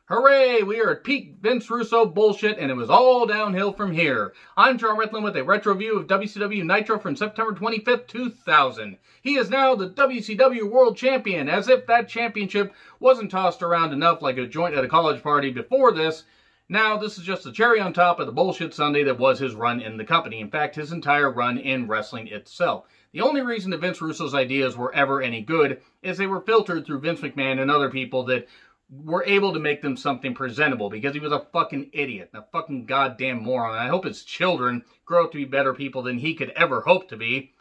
Hooray! We are at peak Vince Russo bullshit, and it was all downhill from here. I'm Jarrett with a retro view of WCW Nitro from September 25th, 2000. He is now the WCW World Champion, as if that championship wasn't tossed around enough like a joint at a college party before this. Now, this is just the cherry on top of the bullshit Sunday that was his run in the company. In fact, his entire run in wrestling itself. The only reason that Vince Russo's ideas were ever any good is they were filtered through Vince McMahon and other people that were able to make them something presentable, because he was a fucking idiot, a fucking goddamn moron. And I hope his children grow up to be better people than he could ever hope to be.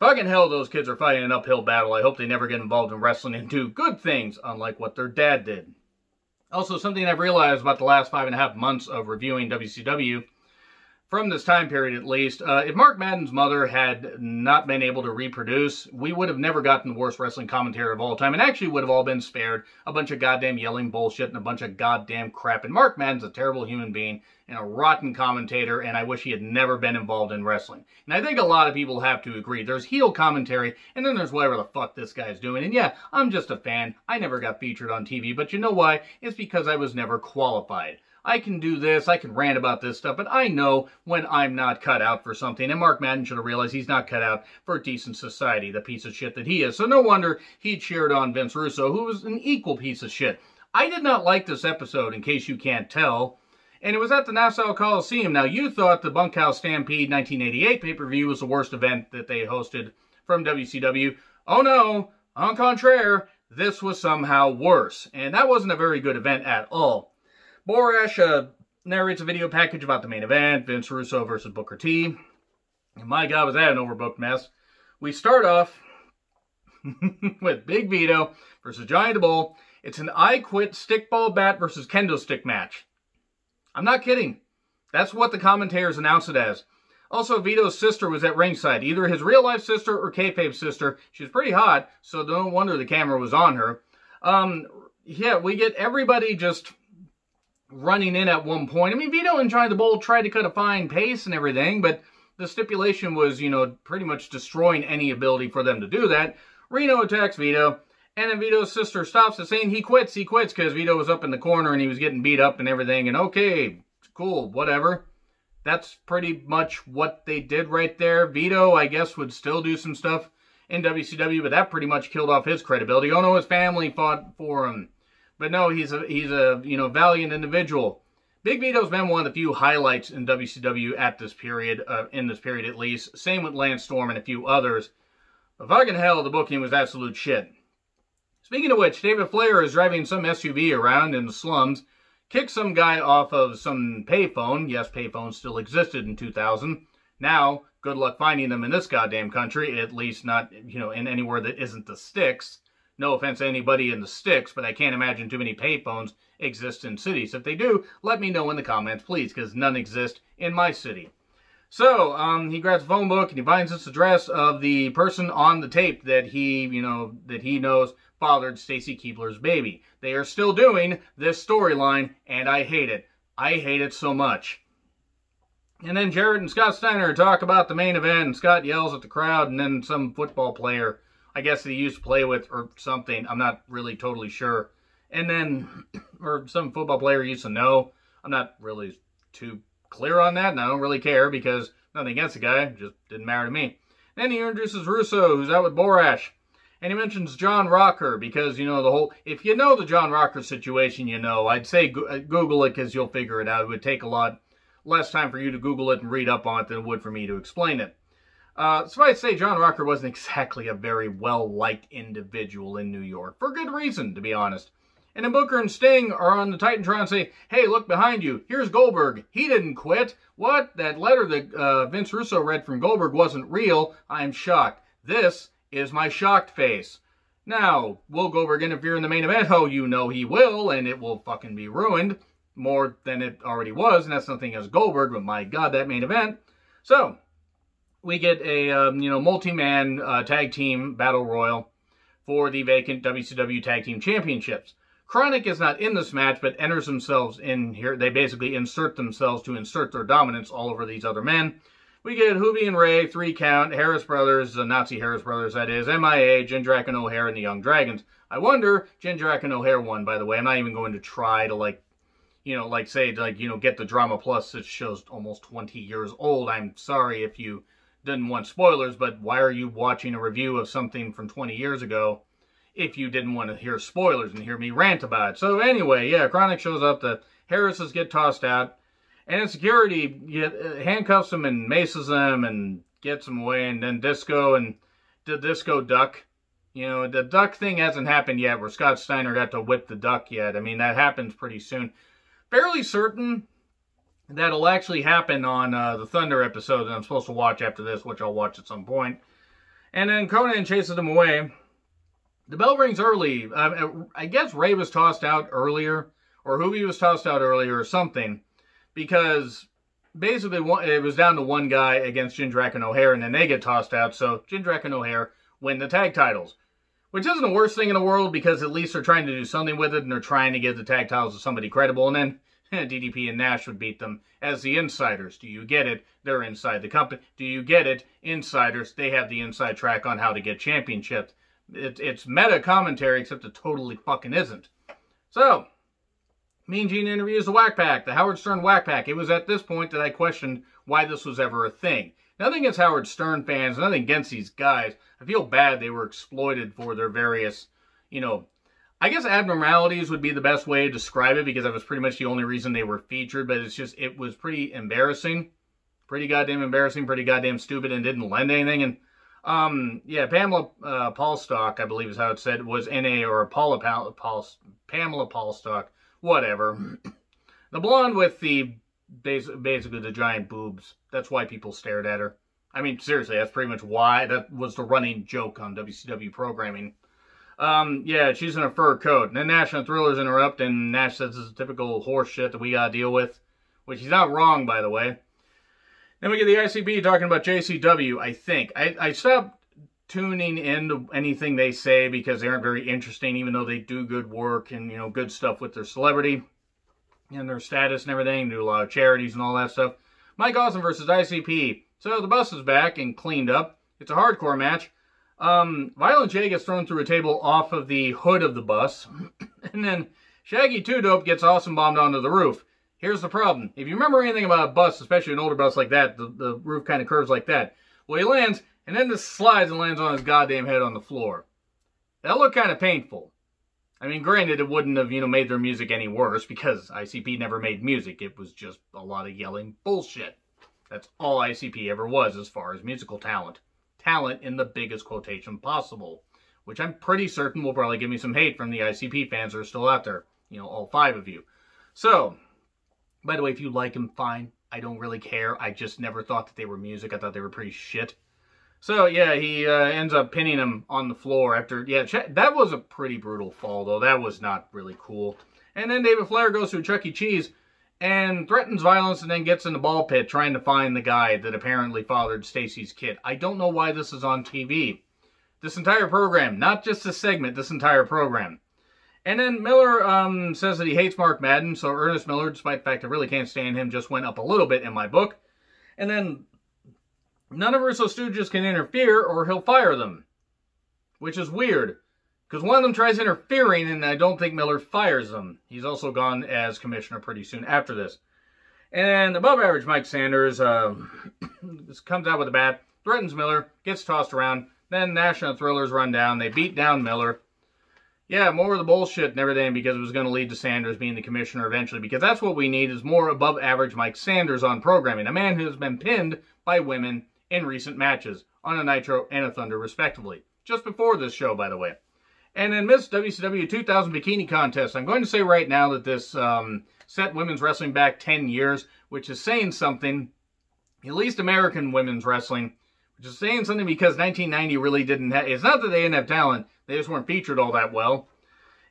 Fucking hell, those kids are fighting an uphill battle. I hope they never get involved in wrestling and do good things, unlike what their dad did. Also, something I've realized about the last 5.5 months of reviewing WCW, from this time period at least, if Mark Madden's mother had not been able to reproduce, we would have never gotten the worst wrestling commentator of all time, and actually would have all been spared a bunch of goddamn yelling bullshit and a bunch of goddamn crap. And Mark Madden's a terrible human being and a rotten commentator, and I wish he had never been involved in wrestling. And I think a lot of people have to agree. There's heel commentary, and then there's whatever the fuck this guy's doing. And yeah, I'm just a fan. I never got featured on TV, but you know why? It's because I was never qualified. I can do this, I can rant about this stuff, but I know when I'm not cut out for something, and Mark Madden should have realized he's not cut out for decent society, the piece of shit that he is. So no wonder he cheered on Vince Russo, who was an equal piece of shit. I did not like this episode, in case you can't tell, and it was at the Nassau Coliseum. Now, you thought the Bunkhouse Stampede 1988 pay-per-view was the worst event that they hosted from WCW. Oh no, en contraire, this was somehow worse, and that wasn't a very good event at all. Borash narrates a video package about the main event, Vince Russo versus Booker T. And my God, was that an overbooked mess. We start off with Big Vito versus Johnny the Bull. It's an I Quit stickball bat versus kendo stick match. I'm not kidding. That's what the commentators announced it as. Also, Vito's sister was at ringside, either his real-life sister or kayfabe sister. She was pretty hot, so no wonder the camera was on her. Yeah, we get everybody just running in at one point. I mean, Vito and Johnny the Bull tried to cut a fine pace and everything, but the stipulation was, you know, pretty much destroying any ability for them to do that. Reno attacks Vito, and then Vito's sister stops it, saying he quits, because Vito was up in the corner and he was getting beat up and everything, and okay, cool, whatever. That's pretty much what they did right there. Vito, I guess, would still do some stuff in WCW, but that pretty much killed off his credibility. Oh no, his family fought for him. But no, he's a you know, valiant individual. Big Vito's been one of the few highlights in WCW at this period, in this period at least. Same with Lance Storm and a few others. But fucking hell, the booking was absolute shit. Speaking of which, David Flair is driving some SUV around in the slums, kicked some guy off of some payphone. Yes, payphones still existed in 2000. Now, good luck finding them in this goddamn country, at least not, you know, in anywhere that isn't the sticks. No offense to anybody in the sticks, but I can't imagine too many payphones exist in cities. If they do, let me know in the comments, please, because none exist in my city. So, he grabs a phone book and he finds this address of the person on the tape that he, you know, that he knows fathered Stacy Keibler's baby. They are still doing this storyline, and I hate it. I hate it so much. And then Jarrett and Scott Steiner talk about the main event, and Scott yells at the crowd, and then some football player, I guess that he used to play with or something. I'm not really totally sure. And then, or some football player used to know. I'm not really too clear on that, and I don't really care because nothing against the guy. It just didn't matter to me. Then he introduces Russo, who's out with Borash. And he mentions John Rocker because, you know, the whole, if you know the John Rocker situation, you know, I'd say Google it because you'll figure it out. It would take a lot less time for you to Google it and read up on it than it would for me to explain it. Suffice to say, John Rocker wasn't exactly a very well-liked individual in New York. For good reason, to be honest. And then Booker and Sting are on the Titantron and say, hey, look behind you. Here's Goldberg. He didn't quit. What? That letter that Vince Russo read from Goldberg wasn't real. I'm shocked. This is my shocked face. Now, will Goldberg interfere in the main event? Oh, you know he will, and it will fucking be ruined. More than it already was, and that's nothing against Goldberg, but my God, that main event. So, we get a, you know, multi-man tag team battle royal for the vacant WCW Tag Team Championships. Chronic is not in this match, but enters themselves in here. They basically insert themselves to insert their dominance all over these other men. We get Hoovy and Ray, 3 count, Harris Brothers, the Nazi Harris Brothers, that is, MIA, Jindrak and O'Hare, and the Young Dragons. I wonder, Jindrak and O'Hare won, by the way. I'm not even going to try to, like, get the Drama Plus. This show's almost 20 years old. I'm sorry if you didn't want spoilers, but why are you watching a review of something from 20 years ago if you didn't want to hear spoilers and hear me rant about it? So anyway, yeah, Chronic shows up, the Harrises get tossed out, and then security handcuffs them and maces them and gets them away, and then Disco and the Disco duck. You know, the duck thing hasn't happened yet, where Scott Steiner got to whip the duck yet. I mean, that happens pretty soon. Fairly certain that'll actually happen on the Thunder episode that I'm supposed to watch after this, which I'll watch at some point. And then Conan chases them away. The bell rings early. I guess Ray was tossed out earlier, or Hoovy was tossed out earlier, or something, because basically it was down to one guy against Jindrak and O'Hare, and then they get tossed out, so Jindrak and O'Hare win the tag titles. Which isn't the worst thing in the world, because at least they're trying to do something with it, and they're trying to give the tag titles to somebody credible, and then DDP and Nash would beat them as the insiders. Do you get it? They're inside the company. Do you get it? Insiders, they have the inside track on how to get championships. It's meta commentary, except it totally fucking isn't. So, Mean Gene interviews the Whack Pack, the Howard Stern Whack Pack. It was at this point that I questioned why this was ever a thing. Nothing against Howard Stern fans, nothing against these guys. I feel bad they were exploited for their various, I guess abnormalities would be the best way to describe it, because that was pretty much the only reason they were featured, but it was pretty embarrassing. Pretty goddamn embarrassing, pretty goddamn stupid, and didn't lend anything. And, yeah, Pamela Paulstock, I believe is how it said, was Pamela Paulstock, whatever. The blonde with the, basically the giant boobs. That's why people stared at her. I mean, seriously, that's pretty much why. That was the running joke on WCW programming. Yeah, she's in a fur coat. And then Nash and the Thrillers interrupt, and Nash says this is typical horse shit that we gotta deal with. Which he's not wrong, by the way. Then we get the ICP talking about JCW, I think. I stopped tuning into anything they say because they aren't very interesting, even though they do good work and, good stuff with their celebrity and their status and everything. Do a lot of charities and all that stuff. Mike Awesome versus ICP. So the bus is back and cleaned up. It's a hardcore match. Violent J gets thrown through a table off of the hood of the bus. And then Shaggy 2 Dope gets awesome bombed onto the roof. Here's the problem. If you remember anything about a bus, especially an older bus like that, the roof kind of curves like that. Well, he lands, and then just slides and lands on his goddamn head on the floor. That looked kind of painful. I mean, granted, it wouldn't have, made their music any worse, because ICP never made music. It was just a lot of yelling bullshit. That's all ICP ever was as far as musical talent. Talent in the biggest quotation possible. Which I'm pretty certain will probably give me some hate from the ICP fans that are still out there. All 5 of you. So, by the way, if you like them, fine. I don't really care. I just never thought that they were music. I thought they were pretty shit. So, yeah, he ends up pinning him on the floor after... Yeah, that was a pretty brutal fall, though. That was not really cool. And then David Flair goes to Chuck E. Cheese and threatens violence and then gets in the ball pit trying to find the guy that apparently fathered Stacy's kid. I don't know why this is on TV. This entire program, not just this segment, this entire program. And then Miller says that he hates Mark Madden, so Ernest Miller, despite the fact I really can't stand him, just went up a little bit in my book. And then none of Russo Stooges can interfere or he'll fire them. Which is weird. Because one of them tries interfering, and I don't think Miller fires them. He's also gone as commissioner pretty soon after this. And above average Mike Sanders comes out with a bat, threatens Miller, gets tossed around. Then Nash and the Thrillers run down. They beat down Miller. Yeah, more of the bullshit and everything, because it was going to lead to Sanders being the commissioner eventually. Because that's what we need, is more above average Mike Sanders on programming. A man who has been pinned by women in recent matches on a Nitro and a Thunder respectively. Just before this show, by the way. And then Miss WCW 2000 Bikini Contest. I'm going to say right now that this set women's wrestling back 10 years, which is saying something, at least American women's wrestling, which is saying something because 1990 really didn't have, it's not that they didn't have talent, they just weren't featured all that well.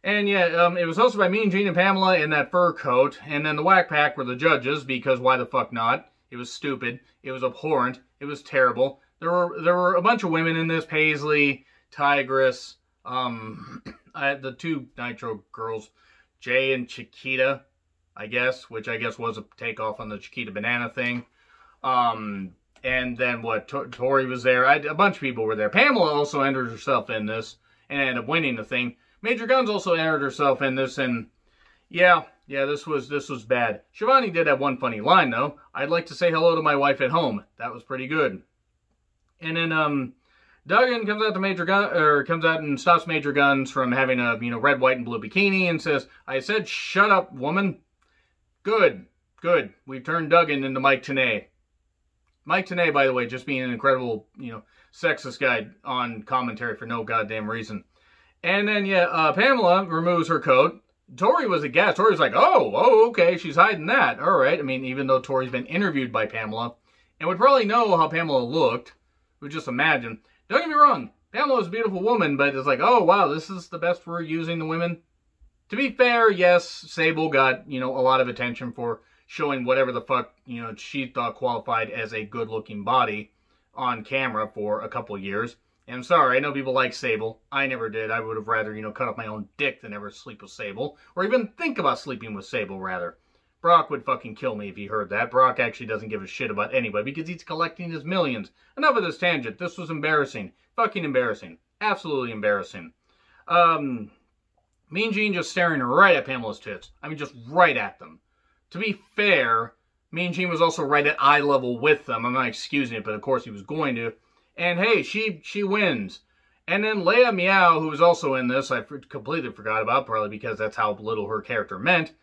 And yeah, it was hosted by Mean Gene and Pamela in that fur coat, and then the Whack Pack were the judges, because why the fuck not? It was stupid, it was abhorrent, it was terrible. There were a bunch of women in this, Paisley, Tigress, the 2 Nitro girls, Jay and Chiquita, I guess, which I guess was a takeoff on the Chiquita Banana thing. And then what? Tori was there. A bunch of people were there. Pamela also entered herself in this and ended up winning the thing. Major Guns also entered herself in this, and yeah, this was bad. Shivani did have one funny line though. I'd like to say hello to my wife at home. That was pretty good. And then Duggan comes out and stops Major Guns from having a red, white, and blue bikini and says, "I said shut up, woman." Good. We turned Duggan into Mike Tenay. Mike Tenay, by the way, just being an incredible, sexist guy on commentary for no goddamn reason. And then, Pamela removes her coat. Tori was aghast. Tori was like, oh, okay, she's hiding that. All right. I mean, even though Tori's been interviewed by Pamela and would probably know how Pamela looked, would just imagine. Don't get me wrong, Pamela was a beautiful woman, but it's like, oh, wow, this is the best we're using the women. To be fair, yes, Sable got, a lot of attention for showing whatever the fuck, she thought qualified as a good-looking body on camera for a couple years. And I'm sorry, I know people like Sable. I never did. I would have rather, cut off my own dick than ever sleep with Sable. Or even think about sleeping with Sable, rather. Brock would fucking kill me if he heard that. Brock actually doesn't give a shit about anybody because he's collecting his millions. Enough of this tangent. This was embarrassing. Fucking embarrassing. Absolutely embarrassing. Mean Gene just staring right at Pamela's tits. I mean, just right at them. To be fair, Mean Gene was also right at eye level with them. I'm not excusing it, but of course he was going to. And hey, she wins. And then Leia Meow, who was also in this, I completely forgot about, probably because that's how little her character meant,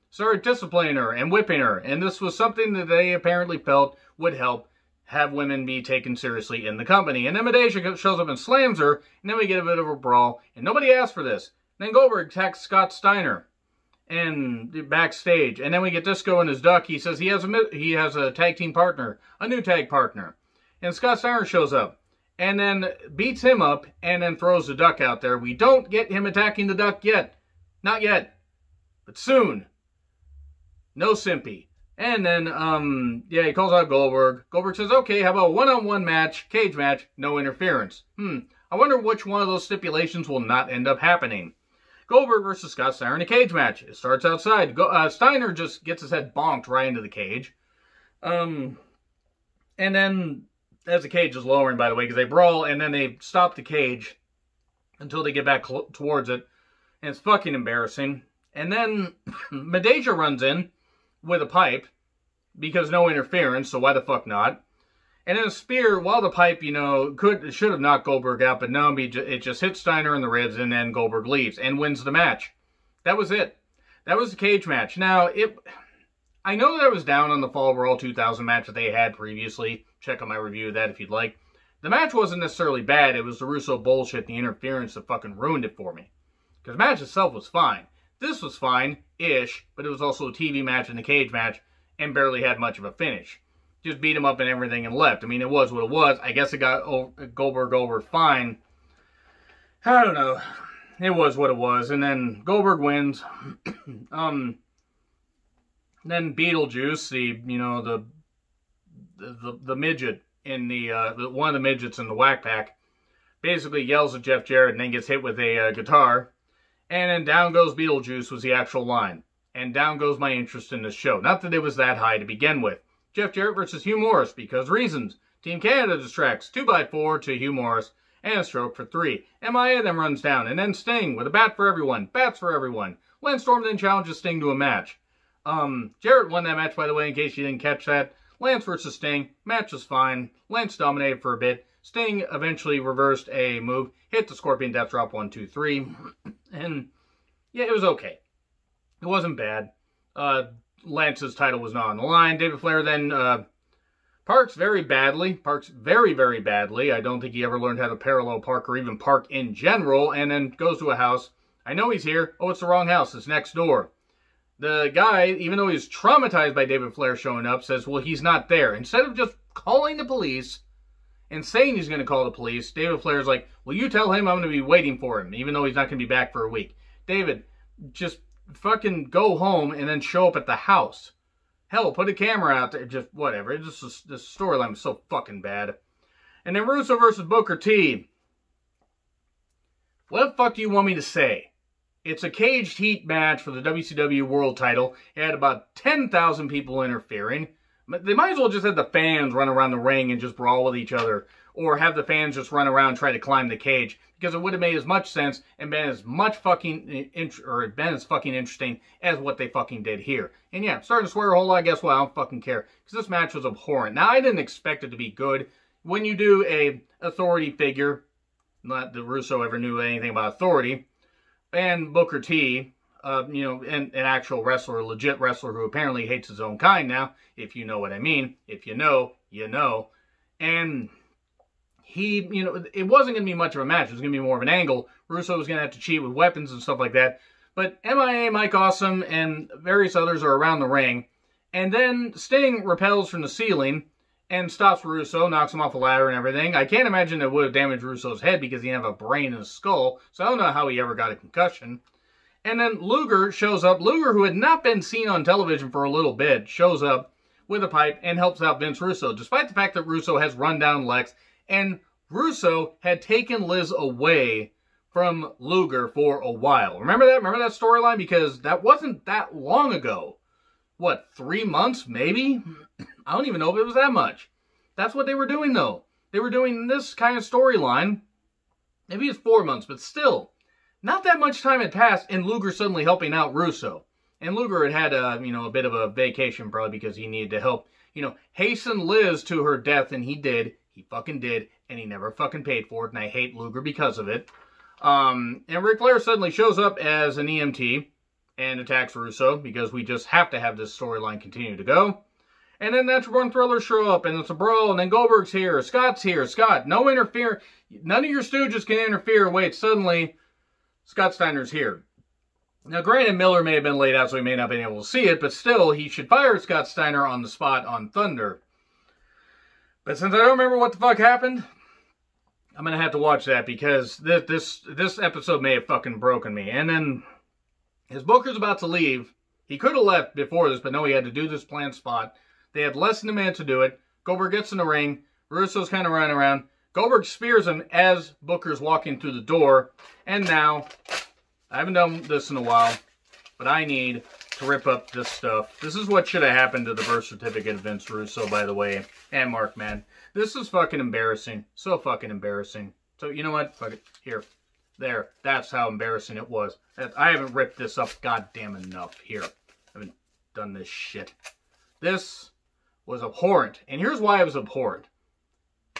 started disciplining her and whipping her. And this was something that they apparently felt would help have women be taken seriously in the company. And then Medeja shows up and slams her, and then we get a bit of a brawl. And nobody asked for this. Then Goldberg attacks Scott Steiner and backstage. And then we get Disco and his duck. He says he has a tag team partner, a new tag partner. And Scott Steiner shows up and then beats him up and then throws the duck out there. We don't get him attacking the duck yet. Not yet. But soon. No simpy. And then, he calls out Goldberg. Goldberg says, okay, how about a one-on-one match, cage match, no interference. I wonder which one of those stipulations will not end up happening. Goldberg versus Scott Steiner in a cage match. It starts outside. Steiner just gets his head bonked right into the cage. And then, as the cage is lowering, by the way, because they brawl, and then they stop the cage until they get back towards it. And it's fucking embarrassing. And then Medeja runs in with a pipe, because no interference, so why the fuck not? And then a spear, while the pipe, should have knocked Goldberg out, but no, it just hits Steiner in the ribs, and then Goldberg leaves and wins the match. That was it. That was the cage match. Now, I know that I was down on the Fall Brawl 2000 match that they had previously. Check out my review of that if you'd like. The match wasn't necessarily bad. It was the Russo bullshit, the interference that fucking ruined it for me. Because the match itself was fine. This was fine-ish, but it was also a TV match and a cage match, and barely had much of a finish. Just beat him up and everything and left. I mean, it was what it was. I guess it got Goldberg over fine. I don't know. It was what it was. And then Goldberg wins. Then Beetlejuice, the midget in one of the midgets in the Whack Pack, basically yells at Jeff Jarrett and then gets hit with a guitar. And then down goes Beetlejuice was the actual line. And down goes my interest in this show. Not that it was that high to begin with. Jeff Jarrett versus Hugh Morris, because reasons. Team Canada distracts 2x4 to Hugh Morris, and a stroke for 3. MIA then runs down, and then Sting with a bat for everyone. Bats for everyone. Lance Storm then challenges Sting to a match. Jarrett won that match, by the way, in case you didn't catch that. Lance versus Sting. Match was fine. Lance dominated for a bit. Sting eventually reversed a move, hit the Scorpion Death Drop 1, 2, 3. And, yeah, it was okay. It wasn't bad. Lance's title was not on the line. David Flair then parks very badly. Parks very, very badly. I don't think he ever learned how to parallel park or even park in general. And then goes to a house. I know he's here. Oh, it's the wrong house. It's next door. The guy, even though he's traumatized by David Flair showing up, says, well, he's not there. Instead of just calling the police and saying he's going to call the police, David Flair's like, well, you tell him I'm going to be waiting for him, even though he's not going to be back for a week. David, just fucking go home and then show up at the house. Hell, put a camera out there. Just whatever. It just, this storyline was so fucking bad. And then Russo versus Booker T. What the fuck do you want me to say? It's a caged heat match for the WCW World title. It had about 10,000 people interfering. They might as well just have the fans run around the ring and just brawl with each other. Or have the fans just run around and try to climb the cage. Because it would have made as much sense and been as much fucking interesting as what they fucking did here. And yeah, starting to swear a whole lot, guess what? I don't fucking care. Because this match was abhorrent. Now, I didn't expect it to be good. When you do a authority figure, not that Russo ever knew anything about authority, and Booker T, you know, an actual wrestler, a legit wrestler who apparently hates his own kind now, if you know what I mean. If you know, you know. And he, you know, it wasn't going to be much of a match. It was going to be more of an angle. Russo was going to have to cheat with weapons and stuff like that. But MIA, Mike Awesome, and various others are around the ring. And then Sting repels from the ceiling and stops Russo, knocks him off a ladder and everything. I can't imagine it would have damaged Russo's head because he didn't have a brain in his skull. So I don't know how he ever got a concussion. And then Luger shows up. Luger, who had not been seen on television for a little bit, shows up with a pipe and helps out Vince Russo. Despite the fact that Russo has run down Lex. And Russo had taken Liz away from Luger for a while. Remember that? Remember that storyline? Because that wasn't that long ago. What, 3 months, maybe? I don't even know if it was that much. That's what they were doing, though. They were doing this kind of storyline. Maybe it's 4 months, but still. Not that much time had passed, and Luger suddenly helping out Russo. And Luger had you know, a bit of a vacation, probably, because he needed to help, you know, hasten Liz to her death, and he did. He fucking did, and he never fucking paid for it, and I hate Luger because of it. And Ric Flair suddenly shows up as an EMT and attacks Russo, because we just have to have this storyline continue to go. And then Natural Born Thrillers show up, and it's a brawl, and then Goldberg's here, Scott's here. Scott, no interfere. None of your stooges can interfere. Wait, suddenly, Scott Steiner's here. Now, granted, Miller may have been laid out, so he may not have been able to see it, but still, he should fire Scott Steiner on the spot on Thunder. But since I don't remember what the fuck happened, I'm going to have to watch that because this episode may have fucking broken me. And then, as Booker's about to leave, he could have left before this, but no, he had to do this planned spot. They had less than a minute to do it. Goldberg gets in the ring. Russo's kind of running around. Goldberg spears him as Booker's walking through the door. And now, I haven't done this in a while, but I need to rip up this stuff. This is what should have happened to the birth certificate of Vince Russo, by the way, and Mark Madden. This is fucking embarrassing. So fucking embarrassing. So, you know what? Fuck it. Here. There. That's how embarrassing it was. I haven't ripped this up goddamn enough. Here. I haven't done this shit. This was abhorrent. And here's why it was abhorrent.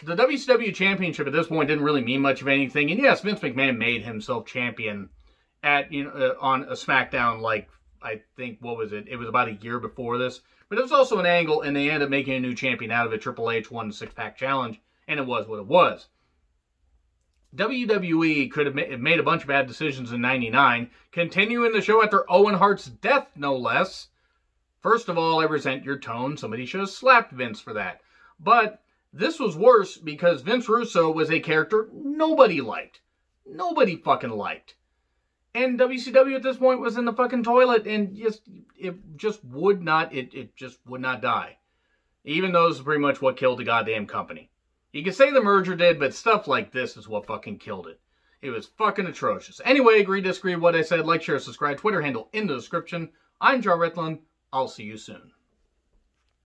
The WCW Championship at this point didn't really mean much of anything. And yes, Vince McMahon made himself champion at, you know, on a SmackDown, like, I think, what was it? It was about a year before this. But it was also an angle, and they ended up making a new champion out of it. Triple H won the six-pack challenge, and it was what it was. WWE could have made a bunch of bad decisions in '99, continuing the show after Owen Hart's death, no less. First of all, I resent your tone. Somebody should have slapped Vince for that. But this was worse because Vince Russo was a character nobody liked. Nobody fucking liked. And WCW at this point was in the fucking toilet, and it just would not die. Even though this is pretty much what killed the goddamn company. You can say the merger did, but stuff like this is what fucking killed it. It was fucking atrocious. Anyway, agree, disagree with what I said. Like, share, subscribe. Twitter handle in the description. I'm Jarrett. I'll see you soon.